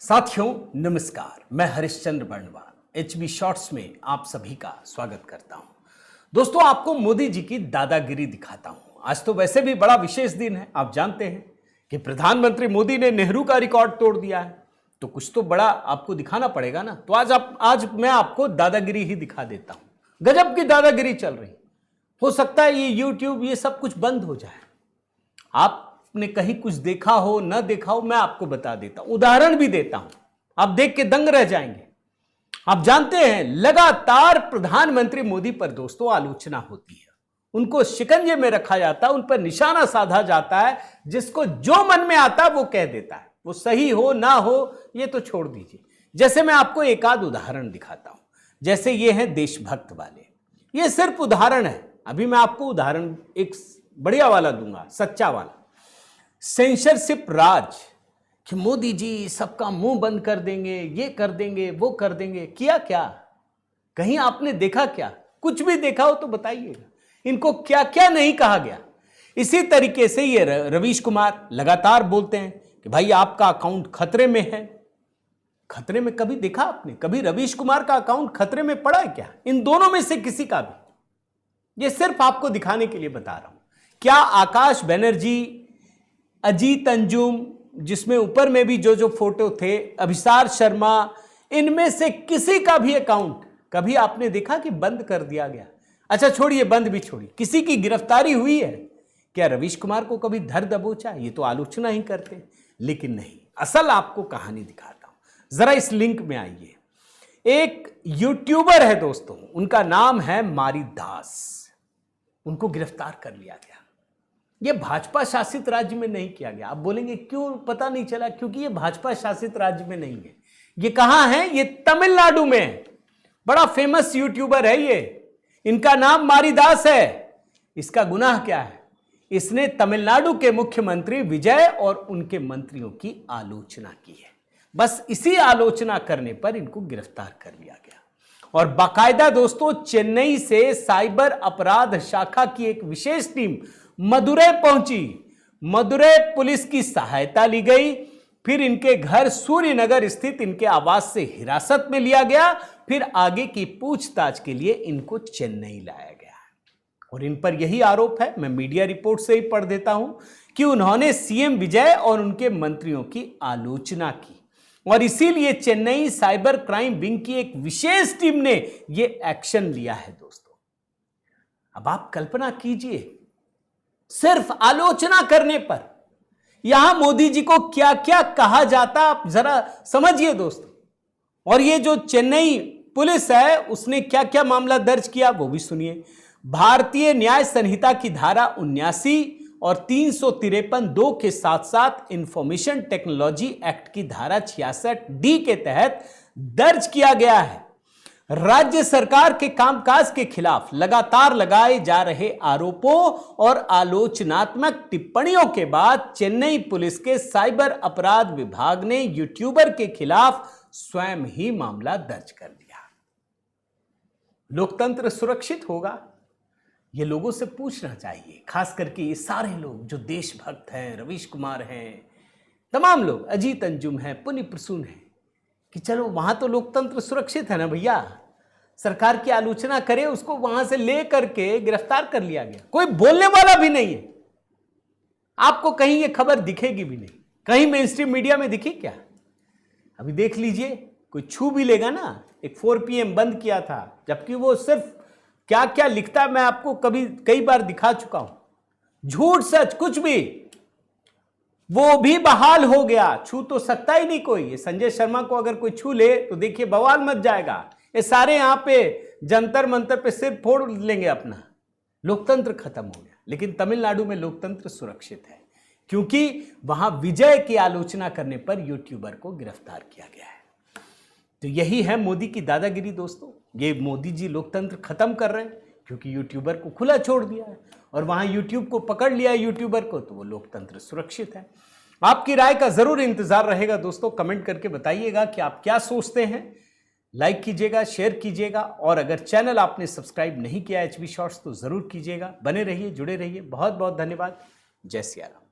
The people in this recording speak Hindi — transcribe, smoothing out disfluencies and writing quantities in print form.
साथियों नमस्कार, मैं हरिश्चंद्र बर्णवाल एचबी शॉर्ट्स में आप सभी का स्वागत करता हूं। दोस्तों, आपको मोदी जी की दादागिरी दिखाता हूं। आज तो वैसे भी बड़ा विशेष दिन है। आप जानते हैं कि प्रधानमंत्री मोदी ने नेहरू का रिकॉर्ड तोड़ दिया है, तो कुछ तो बड़ा आपको दिखाना पड़ेगा ना। तो आज मैं आपको दादागिरी ही दिखा देता हूं। गजब की दादागिरी चल रही। हो सकता है ये यूट्यूब ये सब कुछ बंद हो जाए। आपने कहीं कुछ देखा हो ना देखा हो, मैं आपको बता देता हूं, उदाहरण भी देता हूं, आप देख के दंग रह जाएंगे। आप जानते हैं लगातार प्रधानमंत्री मोदी पर दोस्तों आलोचना होती है, उनको शिकंजे में रखा जाता है, उन पर निशाना साधा जाता है। जिसको जो मन में आता है वो कह देता है, वो सही हो ना हो ये तो छोड़ दीजिए। जैसे मैं आपको एक आध उदाहरण दिखाता हूं, जैसे ये है देशभक्त वाले। ये सिर्फ उदाहरण है, अभी मैं आपको उदाहरण एक बढ़िया वाला दूंगा, सच्चा वाला। सेंसरशिप राज कि मोदी जी सबका मुंह बंद कर देंगे, ये कर देंगे, वो कर देंगे। किया क्या? कहीं आपने देखा क्या? कुछ भी देखा हो तो बताइएगा। इनको क्या क्या नहीं कहा गया। इसी तरीके से ये रवीश कुमार लगातार बोलते हैं कि भाई आपका अकाउंट खतरे में है। खतरे में कभी देखा आपने? कभी रवीश कुमार का अकाउंट खतरे में पड़ा है क्या? इन दोनों में से किसी का भी। ये सिर्फ आपको दिखाने के लिए बता रहा हूं। क्या आकाश बनर्जी, अजीत अंजुम, जिसमें ऊपर में भी जो फोटो थे, अभिसार शर्मा, इनमें से किसी का भी अकाउंट कभी आपने देखा कि बंद कर दिया गया? अच्छा छोड़िए, बंद भी छोड़िए, किसी की गिरफ्तारी हुई है क्या? रवीश कुमार को कभी धर दबोचा? ये तो आलोचना ही करते, लेकिन नहीं। असल आपको कहानी दिखाता हूं, जरा इस लिंक में आइए। एक यूट्यूबर है दोस्तों, उनका नाम है मारी दास। उनको गिरफ्तार कर लिया गया। यह भाजपा शासित राज्य में नहीं किया गया। आप बोलेंगे क्यों पता नहीं चला? क्योंकि यह भाजपा शासित राज्य में नहीं है। ये कहां है? ये तमिलनाडु में है। बड़ा फेमस यूट्यूबर है ये, इनका नाम मारीदास है। इसका गुनाह क्या है? इसने तमिलनाडु के मुख्यमंत्री विजय और उनके मंत्रियों की आलोचना की है। बस इसी आलोचना करने पर इनको गिरफ्तार कर लिया गया। और बाकायदा दोस्तों चेन्नई से साइबर अपराध शाखा की एक विशेष टीम मदुरै पहुंची। मदुरै पुलिस की सहायता ली गई। फिर इनके घर सूर्यनगर स्थित इनके आवास से हिरासत में लिया गया। फिर आगे की पूछताछ के लिए इनको चेन्नई लाया गया। और इन पर यही आरोप है, मैं मीडिया रिपोर्ट से ही पढ़ देता हूं, कि उन्होंने सीएम विजय और उनके मंत्रियों की आलोचना की। और इसीलिए चेन्नई साइबर क्राइम विंग की एक विशेष टीम ने यह एक्शन लिया है दोस्तों। अब आप कल्पना कीजिए, सिर्फ आलोचना करने पर यहां मोदी जी को क्या क्या कहा जाता, आप जरा समझिए दोस्तों। और ये जो चेन्नई पुलिस है उसने क्या क्या मामला दर्ज किया वो भी सुनिए। भारतीय न्याय संहिता की धारा 79 और 353(2) के साथ साथ इंफॉर्मेशन टेक्नोलॉजी एक्ट की धारा 66D के तहत दर्ज किया गया है। राज्य सरकार के कामकाज के खिलाफ लगातार लगाए जा रहे आरोपों और आलोचनात्मक टिप्पणियों के बाद चेन्नई पुलिस के साइबर अपराध विभाग ने यूट्यूबर के खिलाफ स्वयं ही मामला दर्ज कर दिया। लोकतंत्र सुरक्षित होगा, ये लोगों से पूछना चाहिए। खास करके ये सारे लोग जो देशभक्त हैं, रवीश कुमार हैं, तमाम लोग, अजीत अंजुम है, पुनि प्रसून है, कि चलो वहां तो लोकतंत्र सुरक्षित है ना भैया। सरकार की आलोचना करे, उसको वहां से ले करके गिरफ्तार कर लिया गया, कोई बोलने वाला भी नहीं है। आपको कहीं ये खबर दिखेगी भी नहीं, कहीं मेन स्ट्रीम मीडिया में दिखी क्या? अभी देख लीजिए, कोई छू भी लेगा ना, एक 4 PM बंद किया था, जबकि वो सिर्फ क्या क्या लिखता है मैं आपको कई बार दिखा चुका हूं। झूठ सच कुछ भी, वो भी बहाल हो गया। छू तो सकता ही नहीं कोई। ये संजय शर्मा को अगर कोई छू ले तो देखिए बवाल मच जाएगा। ये सारे यहां पे जंतर मंतर पे सिर फोड़ लेंगे अपना। लोकतंत्र खत्म हो गया। लेकिन तमिलनाडु में लोकतंत्र सुरक्षित है, क्योंकि वहां विजय की आलोचना करने पर यूट्यूबर को गिरफ्तार किया गया है। तो यही है मोदी की दादागिरी दोस्तों। ये मोदी जी लोकतंत्र खत्म कर रहे हैं, क्योंकि यूट्यूबर को खुला छोड़ दिया है और वहां यूट्यूब को पकड़ लिया है यूट्यूबर को, तो वो लोकतंत्र सुरक्षित है। आपकी राय का जरूर इंतजार रहेगा दोस्तों। कमेंट करके बताइएगा कि आप क्या सोचते हैं। लाइक कीजिएगा, शेयर कीजिएगा, और अगर चैनल आपने सब्सक्राइब नहीं किया एचबी शॉर्ट्स तो जरूर कीजिएगा। बने रहिए, जुड़े रहिए। बहुत बहुत धन्यवाद। जय सिया राम।